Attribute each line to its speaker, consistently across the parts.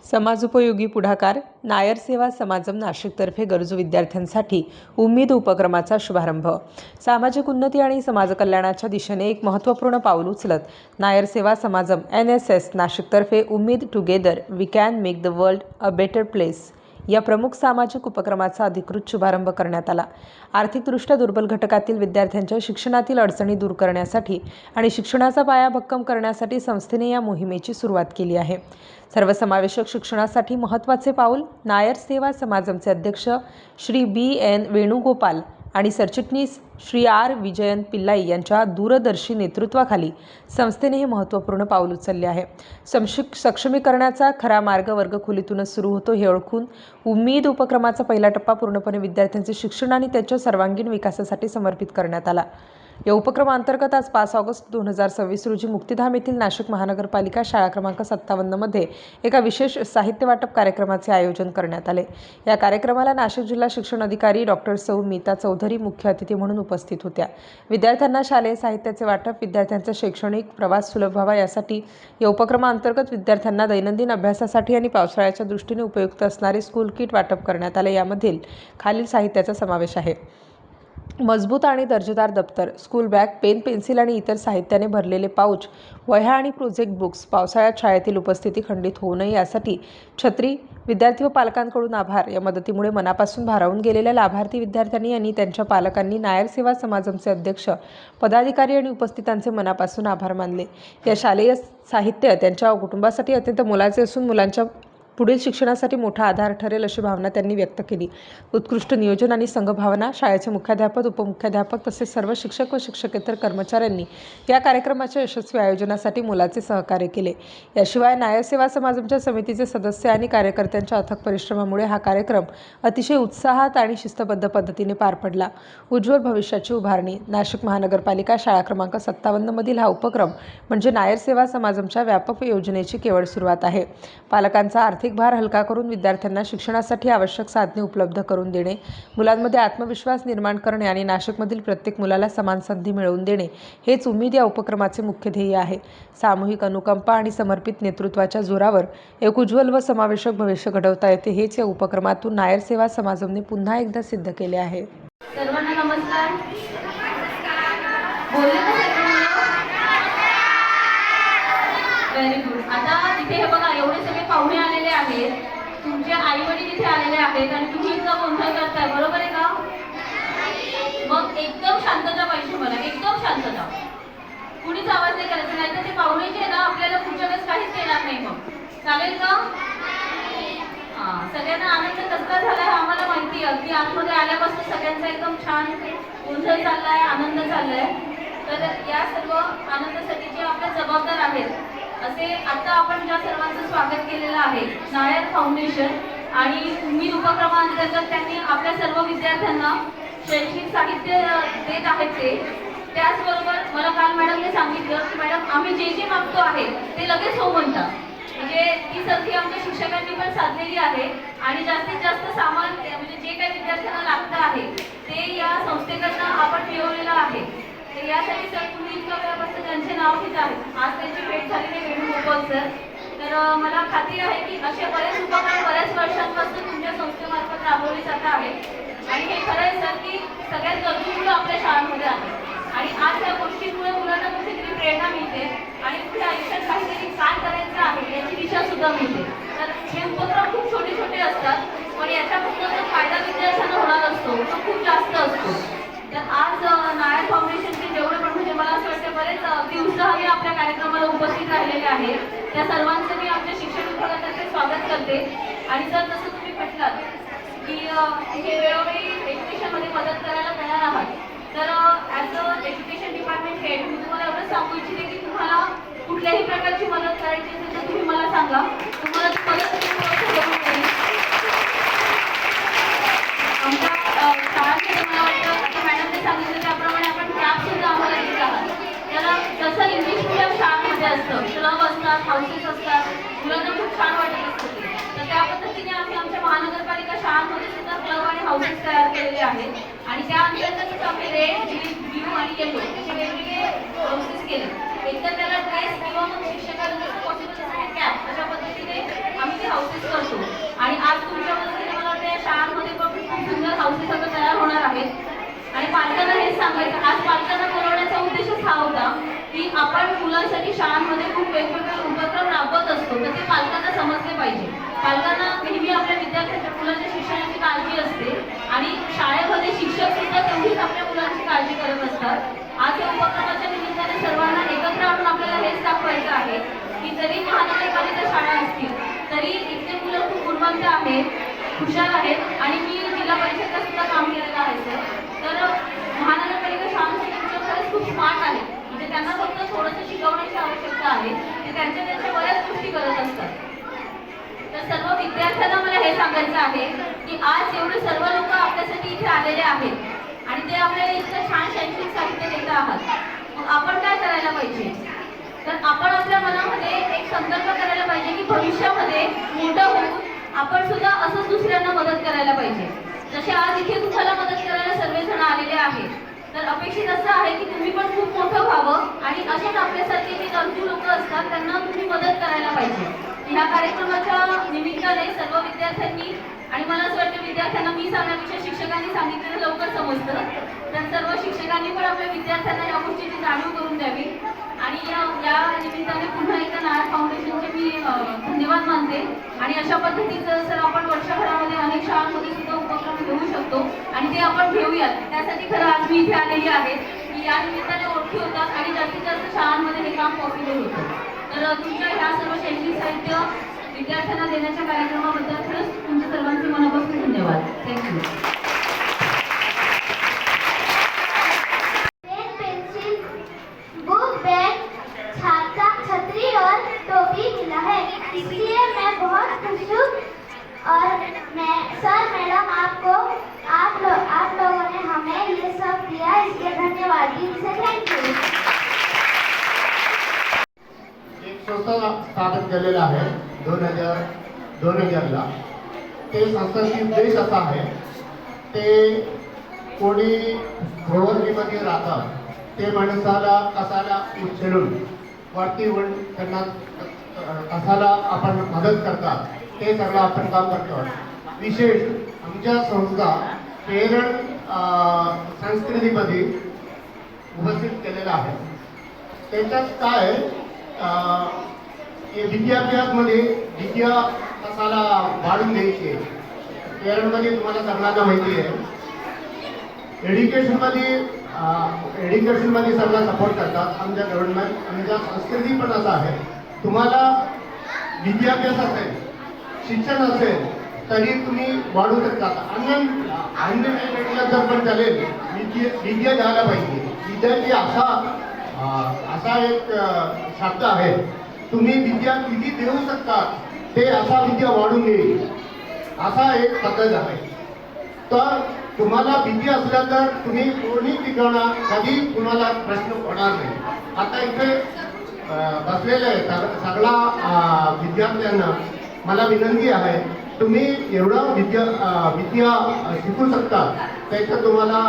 Speaker 1: समाजोपयोगी पुढाकार नायर सेवा समाजम नाशिकतर्फे गरजू विद्यार्थ्यांसाठी उम्मीद उपक्रमाचा शुभारंभ। सामाजिक उन्नती आणि समाजकल्याणाच्या दिशेने एक महत्त्वपूर्ण पाऊल उचलत नायर सेवा समाजम NSS नाशिकतर्फे उम्मीद together we can make the world a better place या प्रमुख सामाजिक उपक्रमाचा अधिकृत शुभारंभ करण्यात आला। आर्थिकदृष्ट्या दुर्बल घटकातील विद्यार्थ्यांच्या शिक्षणातील अडचणी दूर करण्यासाठी आणि शिक्षणाचा पाया भक्कम करण्यासाठी संस्थेने या मोहिमेची सुरुवात केली आहे। सर्वसमावेशक शिक्षणासाठी महत्त्वाचे पाऊल नायर सेवा समाजमचे अध्यक्ष श्री BN वेणुगोपाल आणि सरचिटणीस श्री R विजयन पिल्लाई यांच्या दूरदर्शी नेतृत्वाखाली संस्थेने हे महत्त्वपूर्ण पाऊल उचलले आहे। सक्षमीकरणाचा खरा मार्ग वर्गखोलीतूनच सुरू होतो हे ओळखून उम्मीद उपक्रमाचा पहिला टप्पा पूर्णपणे विद्यार्थ्यांचे शिक्षण आणि त्याच्या सर्वांगीण विकासासाठी समर्पित करण्यात आला। या उपक्रमांतर्गत आज 5 ऑगस्ट 2026 रोजी मुक्तिधाम येथील नाशिक महानगरपालिका शाळा क्रमांक 57 मध्ये एका विशेष साहित्य वाटप कार्यक्रमाचे आयोजन करण्यात आले। या कार्यक्रमाला नाशिक जिल्हा शिक्षण अधिकारी डॉक्टर सौ मीता चौधरी मुख्य अतिथी म्हणून उपस्थित होत्या। विद्यार्थ्यांना शालेय साहित्याचे वाटप, विद्यार्थ्यांचा शैक्षणिक प्रवास सुलभ व्हावा यासाठी या उपक्रमांतर्गत विद्यार्थ्यांना दैनंदिन अभ्यासासाठी आणि पावसाळ्याच्या दृष्टीने उपयुक्त असणारे स्कूल किट वाटप करण्यात आले। यामध्ये खालील साहित्याचा समावेश आहे: मजबूत आणि दर्जेदार दप्तर, स्कूल बॅग, पेन, पेन्सिल आणि इतर साहित्याने भरलेले पाऊच, वह्या आणि प्रोजेक्ट बुक्स, पावसाळ्यात शाळेतील उपस्थिती खंडित होऊ नये यासाठी छत्री, विद्यार्थी व पालकांकडून आभार। या मदतीमुळे मनापासून भारावून गेलेल्या लाभार्थी विद्यार्थ्यांनी आणि त्यांच्या पालकांनी नायर सेवा समाजमचे अध्यक्ष, पदाधिकारी आणि उपस्थितांचे मनापासून आभार मानले। या शालेय साहित्य त्यांच्या कुटुंबासाठी अत्यंत मोलाचे असून मुलांच्या पुढील शिक्षणासाठी मोठा आधार ठरेल अशी भावना त्यांनी व्यक्त केली। उत्कृष्ट नियोजन आणि संघभावना, शाळेचे मुख्याध्यापक, उपमुख्याध्यापक तसेच सर्व शिक्षक व शिक्षकेतर कर्मचाऱ्यांनी या कार्यक्रमाच्या यशस्वी आयोजनासाठी मोलाचे सहकार्य केले। याशिवाय नायर सेवा समाजमच्या समितीचे सदस्य आणि कार्यकर्त्यांच्या अथक परिश्रमामुळे हा कार्यक्रम अतिशय उत्साहात आणि शिस्तबद्ध पद्धतीने पार पडला। उज्ज्वल भविष्याची उभारणी नाशिक महानगरपालिका शाळा क्रमांक 57 मधील हा उपक्रम म्हणजे नायर सेवा समाजमच्या व्यापक योजनेची केवळ सुरुवात आहे। पालकांचा आर्थिक भार हलका करून विद्यार्थ्यांना शिक्षणासाठी आवश्यक साधने उपलब्ध करून देणे, मुलांमध्ये आत्मविश्वास निर्माण करणे आणि नाशिकमधील प्रत्येक मुलाला समान संधी मिळवून देणे हेच उम्मीद या उपक्रमाचे मुख्य ध्येय आहे। सामूहिक अनुकंपा आणि समर्पित नेतृत्वाच्या जोरावर एक उज्ज्वल व समावेशक भविष्य घडवता येते हेच या उपक्रमातून नायर सेवा समाजमने पुन्हा एकदा सिद्ध केले आहे।
Speaker 2: सर्वांना नमस्कार। Very good. आता तिथे हे बघा एवढे सगळे पाहुणे आलेले आहेत, तुमचे आई वडील इथे आलेले आहेत आणि तुम्ही इतका गोंधळ करताय, बरोबर आहे का? मग एकदम शांतता पाहिजे मला, एकदम शांतता, कुणीच आवाज नाही करायचा, नाही तर ते पाहुणे जे ना आपल्याला पुढच्या वेळेस काहीच येणार नाही। मग चालेल का? सगळ्यांना आनंद कसला झालाय आम्हाला माहिती आहे की आतमध्ये आल्यापासून सगळ्यांचा एकदम छान गोंधळ चाललाय, आनंद चाललाय। तर या सर्व आनंदासाठी जे आपले जबाबदार आहेत असे आता आपण ज्या सर्वांचं स्वागत केलेलं आहे नायर फाउंडेशन आणि उम्मीद उपक्रमांतर्गत त्यांनी आपल्या सर्व विद्यार्थ्यांना शैक्षणिक साहित्य देत आहेत ते। त्याचबरोबर मला काल मॅडमने सांगितलं की मॅडम आम्ही जे जे मागतो आहे ते लगेच हो म्हणतात, म्हणजे ती संधी आमच्या शिक्षकांनी पण साधलेली आहे आणि जास्तीत जास्त सामान म्हणजे जे काही विद्यार्थ्यांना लागतं आहे ते या संस्थेकडनं आपण मिळवलेलं आहे। तर यासाठी सर तुम्ही इतक्या वेळापासून त्यांचे नाव घेत आहेत, आज त्यांची भेट झालेली वेणुगोपाल सर। तर मला खात्री आहे की असे बरेच उपक्रम बऱ्याच वर्षांपासून तुमच्या संस्थेमार्फत राबवले जात आहेत आणि हे खरं आहे सर की सगळ्यात गरजू मुलं आपल्या शाळांमध्ये आहेत आणि आज या गोष्टींमुळे मुलांना कुठेतरी प्रेरणा मिळते आणि पुढे आयुष्यात काहीतरी काय करायचं आहे याची दिशा सुद्धा मिळते। तर हे उपक्रम खूप छोटे छोटे असतात पण याच्यापासून जो फायदा विद्यार्थ्यांना होणार असतो तो खूप जास्त असतो। तर आज नायर फाउंडेशनचे जेवढे पण म्हणजे मला असं वाटतं बरेच अगदी उत्साहाने आपल्या कार्यक्रमाला उपस्थित राहिलेले आहेत, त्या सर्वांचं मी आमच्या शिक्षण विभागातर्फे स्वागत करते। आणि जर तसं तुम्ही म्हटलात की हे वेळोवेळी एज्युकेशनमध्ये मदत करायला तयार आहात, तर as a education department head मी तुम्हाला एवढंच सांगू इच्छिते की तुम्हाला कुठल्याही प्रकारची मदत करायची असेल तर तुम्ही मला सांगा, तुम्हाला मदत आमच्या शाळांमध्ये मला वाटतं मॅडमने सांगितलं त्याप्रमाणे आपण कॅब सुद्धा आम्हाला देत आहात। त्याला जसं इंग्लिश मीडियम शाळांमध्ये असतं, क्लब असतात, हाऊसेस असतात, मुलांना खूप छान वाटत असतं ते, तर त्या पद्धतीने आम्ही आमच्या महानगरपालिका शाळांमध्ये सुद्धा क्लब आणि हाऊसेस तयार केलेले आहेत आणि त्या अंतर्गतच आम्ही रेड, ग्रीन, ब्ल्यू आणि येलो असे वेगवेगळे हाऊसेस केले। एकतर त्याला ड्रेस किंवा मग शिक्षकाला जसं पॉसिबल कॅब अशा पद्धतीने आम्ही ते हाऊसेस आज तुमच्या मदतीने मला वाटतं या शाळांमध्ये पण खूप सुंदर हाऊसेस आता तयार होणार आहेत. आणि पालकांना हेच सांगायचं, आज पालकांना बोलवण्याचा उद्देशच हा होता की आपण मुलांसाठी शाळांमध्ये खूप वेगवेगळे उपक्रम राबवत असतो, तर ते पालकांना समजले पाहिजे. पालकांना नेहमी आपल्या विद्यार्थ्यांच्या मुलांच्या शिक्षणाची काळजी असते आणि शाळेमध्ये शिक्षक सुद्धा तेवढीच आपल्या मुलांची काळजी करत असतात. आज या उपक्रमाच्या निमित्ताने सर्वांना एकत्र आणून आपल्याला हेच दाखवायचं आहे की जरी महानगरपालिका शाळा असतील तरी इथले मुलं खूप गुणवंत आहेत, हुशार आहेत. आणि मी जिल्हा परिषदला सुद्धा काम केलेलं आहे सर. तर महानगरपालिका शाळांचे शिक्षक खरंच खूप स्मार्ट आहेत, म्हणजे त्यांना फक्त थोडंसं शिकवण्याची आवश्यकता आहे, ते त्यांच्या बऱ्याच गोष्टी करत असतात. तर सर्व विद्यार्थ्यांना मला हे सांगायचं आहे की आज एवढे सर्व लोक आपल्यासाठी इथे आलेले आहेत आणि ते आपल्याला इतकं छान शैक्षणिक साहित्य देत आहात. मग आपण काय करायला पाहिजे, तर आपण आपल्या मनामध्ये एक संकल्प करायला पाहिजे की भविष्यामध्ये मोठं होऊन आपण सुद्धा असंच दुसऱ्यांना मदत करायला पाहिजे. जसे आज इथे तुम्हाला मदत करायला सर्वजण आलेले आहेत, तर अपेक्षित असं आहे की तुम्ही पण खूप मोठं व्हावं आणि असेच आपल्यासारखे जे गरजू लोक असतात त्यांना तुम्ही मदत करायला पाहिजे. ह्या कार्यक्रमाच्या निमित्ताने सर्व विद्यार्थ्यांनी, आणि मला असं वाटतं विद्यार्थ्यांना मी सांगण्यापेक्षा शिक्षकांनी सांगितलेलं लवकर समजतं, तर सर्व शिक्षकांनी पण आपल्या विद्यार्थ्यांना या गोष्टीची जाणीव करून द्यावी. आणि या निमित्ताने पुन्हा एकदा नायर फाउंडेशनचे मी धन्यवाद मानते. आणि अशा पद्धतीचं सर आपण वर्षभरामध्ये अनेक शाळांमध्ये सुद्धा उपक्रम घेऊ शकतो आणि ते आपण घेऊयात. त्यासाठी खरं आज मी इथे आलेली आहे की या निमित्ताने ओळखी होतात आणि जास्तीत जास्त शाळांमध्ये हे काम पॉसिबल होतं. तर तुमच्या ह्या सर्व शैक्षणिक साहित्य विद्यार्थ्यांना देण्याच्या कार्यक्रमाबद्दल खरंच तुमच्या सर्वांचे मनापासून धन्यवाद. थँक्यू.
Speaker 3: छतरी और टोपी मिला है, इसलिए मैं बहुत खुश हूँ. और मैं सर मैडम आप लोगों ने हमें ये सब दिया, इसके धन्यवाद से थैंक यू.
Speaker 4: एक संस्था स्थापन केलेला आहे 2000ला. ते संस्थेचा उद्देश असा आहे, ते कोणी प्रवर्गीमध्ये राहतात ते माणसाला कसाला उचलून वरती होऊन त्यांना कसाला आपण मदत करतात, ते सगळं आपण काम करतो. विशेष आमच्या संस्था केरळ संस्कृतीमध्ये उपस्थित केलेला आहे. त्याच्यात काय विद्याभ्यासमध्ये विद्या कसाला वाढून द्यायची. केरळमध्ये तुम्हाला सगळ्यांना माहिती आहे एज्युकेशनमध्ये सगळं सपोर्ट करतात. आमच्या गव्हर्नमेंट आमच्या संस्कृती पण असं आहे, तुम्हाला विद्याभ्यास असेल, शिक्षण असेल तरी तुम्ही वाढू शकता. अन्न नाही भेटलं तर पण चालेल, विद्या द्यायला पाहिजे. विद्यार्थी असा एक शब्द आहे, तुम्ही विद्या किती देऊ शकता ते असा विद्या वाढून येईल, असा एक पद्धत आहे. तर तुम्हाला विद्या असल्या तर तुम्ही कोणी ठिकाणा कधी तुम्हाला प्रश्न होणार नाही. आता इथे बसलेले सगळा विद्यार्थ्यांना मला विनंती आहे, तुम्ही एवढं विद्या शिकू शकता, त्याचं तुम्हाला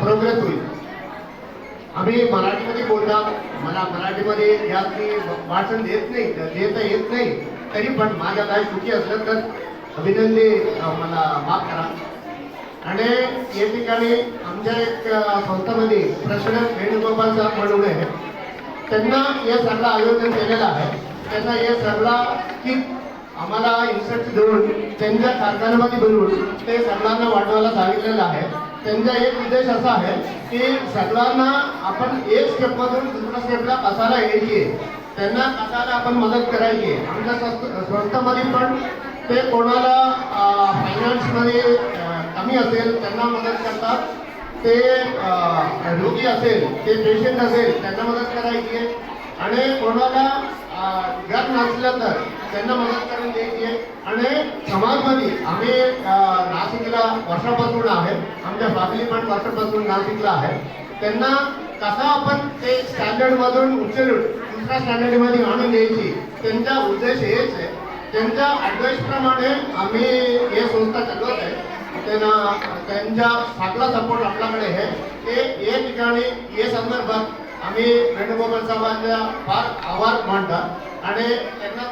Speaker 4: प्रोग्रेस होईल. आम्ही मराठीमध्ये बोलतात, मला मराठीमध्ये जास्त भाषण देता येत नाही, तरी पण माझ्या काही चुकी असलं तर विनंती मला माफ करा. आणि या ठिकाणी आमच्या एक संस्थेमध्ये प्रश्न वेणुगोपाल साहेब म्हणून आहे, त्यांना हे सगळं आयोजन केलेलं आहे. त्यांना हे सगळं की आम्हाला इन्स्ट्रक्ट देऊन त्यांच्या कारखान्यामध्ये बनवून ते सगळ्यांना वाटवायला सांगितलेलं आहे. त्यांचा एक उद्देश असा आहे की सगळ्यांना आपण एक स्टेपमधून दुसऱ्या स्टेपला कसाला यायची, त्यांना कसाला आपण मदत करायची. आमच्या संस्थेमध्ये पण ते कोणाला फायनान्समध्ये कमी असेल त्यांना मदत करतात, ते रोगी असेल, ते पेशंट असेल त्यांना मदत करायची आहे. आणि कोणाला घर नसलं तर त्यांना मदत करून द्यायची आहे. आणि समाजमध्ये आम्ही नाशिकला वर्षापासून आहे, आमच्या फॅमिली पण वर्षापासून नाशिकला आहे. त्यांना कसं आपण ते स्टँडर्डमधून उचलून दुसऱ्या स्टँडर्डमध्ये आणून द्यायची, त्यांचा उद्देश हेच आहे. त्यांच्या ॲडवाईसप्रमाणे आम्ही हे संस्था चालवत आहे. त्यांचा सगळा सपोर्ट आपल्याकडे आहे. ते या ठिकाणी या संदर्भात आम्ही वेणुगोपाल साहेबांचा फार आभार मानतात आणि त्यांना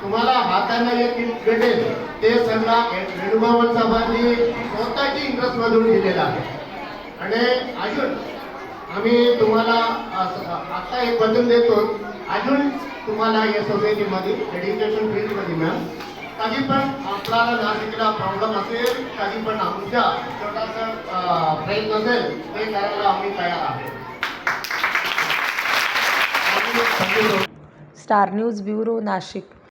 Speaker 4: तुम्हाला हाताने एक गिफ्ट भेटेल ते सगळा वेणुगोपाल साहेबांनी स्वतःची इंटरेस्टमधून दिलेला आहे. आणि अजून आम्ही तुम्हाला आता एक बदल देतो. अजून तुम्हाला या सोसायटीमध्ये एज्युकेशन फील्डमध्ये मॅम कधी पण आपल्याला नाशिकला प्रॉब्लेम असेल, कधी पण आमच्या छोटासा प्रयत्न असेल ते करायला आम्ही तयार आहे.
Speaker 1: Star news bureau Nashik.